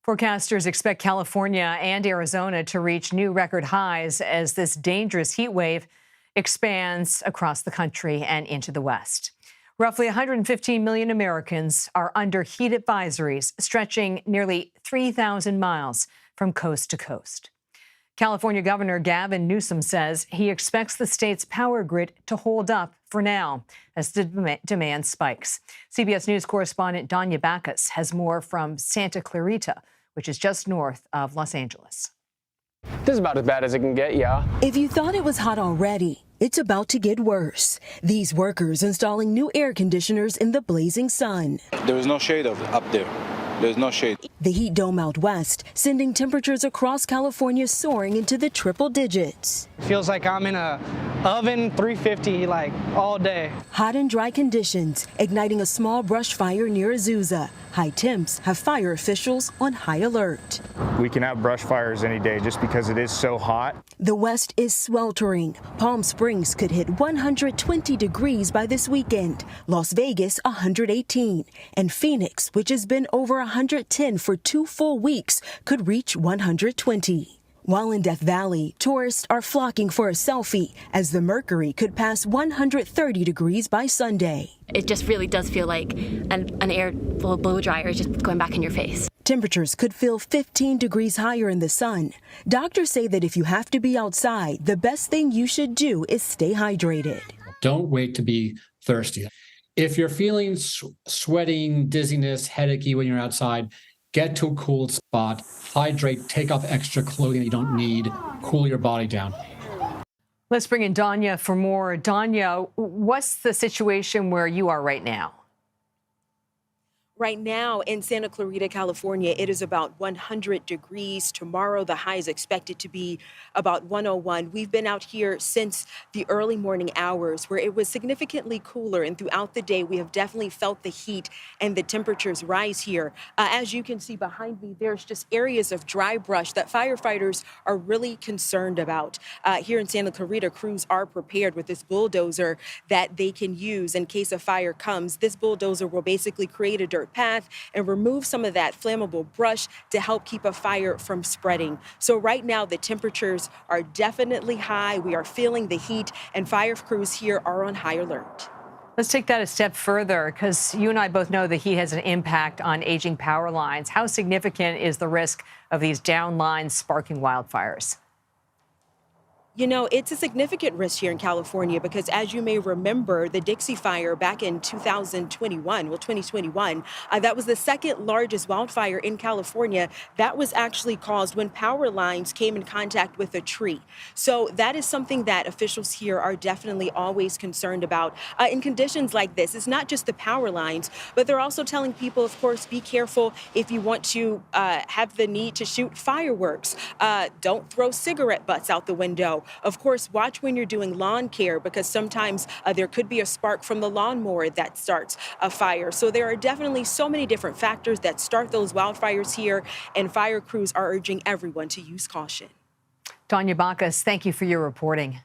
Forecasters expect California and Arizona to reach new record highs as this dangerous heat wave expands across the country and into the West. Roughly 115 million Americans are under heat advisories stretching nearly 3,000 miles from coast to coast. California Governor Gavin Newsom says he expects the state's power grid to hold up for now as the demand spikes. CBS News correspondent Danya Bacchus has more from Santa Clarita, which is just north of Los Angeles. This is about as bad as it can get, yeah. If you thought it was hot already, it's about to get worse. These workers installing new air conditioners in the blazing sun. There is no shade up there. There's no shade. The heat dome out west, sending temperatures across California soaring into the triple digits. It feels like I'm in a oven 350 like all day. Hot and dry conditions, igniting a small brush fire near Azusa. High temps have fire officials on high alert. We can have brush fires any day just because it is so hot. The West is sweltering. Palm Springs could hit 120 degrees by this weekend. Las Vegas, 118. And Phoenix, which has been over 110 for 2 full weeks, could reach 120. While in Death Valley, tourists are flocking for a selfie as the mercury could pass 130 degrees by Sunday. It just really does feel like an air blow dryer is just going back in your face. Temperatures could feel 15 degrees higher in the sun. Doctors say that if you have to be outside, the best thing you should do is stay hydrated. Don't wait to be thirsty. If you're feeling sweating, dizziness, headachy when you're outside, get to a cool spot, hydrate, take off extra clothing that you don't need, cool your body down. Let's bring in Danya for more. Danya, what's the situation where you are right now? Right now in Santa Clarita, California, it is about 100 degrees. Tomorrow, the high is expected to be about 101. We've been out here since the early morning hours where it was significantly cooler. And throughout the day, we have definitely felt the heat and the temperatures rise here. As you can see behind me, there's just areas of dry brush that firefighters are really concerned about. Here in Santa Clarita, crews are prepared with this bulldozer that they can use in case a fire comes. This bulldozer will basically create a dirt path and remove some of that flammable brush to help keep a fire from spreading. So right now the temperatures are definitely high. We are feeling the heat and fire crews here are on high alert. Let's take that a step further because you and I both know the heat has an impact on aging power lines. How significant is the risk of these down lines sparking wildfires? You know, it's a significant risk here in California because, as you may remember, the Dixie Fire back in 2021, that was the second largest wildfire in California. That was actually caused when power lines came in contact with a tree. So that is something that officials here are definitely always concerned about. In conditions like this, it's not just the power lines, but they're also telling people, of course, be careful if you want to have the need to shoot fireworks. Don't throw cigarette butts out the window. Of course, watch when you're doing lawn care because sometimes there could be a spark from the lawnmower that starts a fire. So there are definitely so many different factors that start those wildfires here, and fire crews are urging everyone to use caution. Danya Bacchus, thank you for your reporting.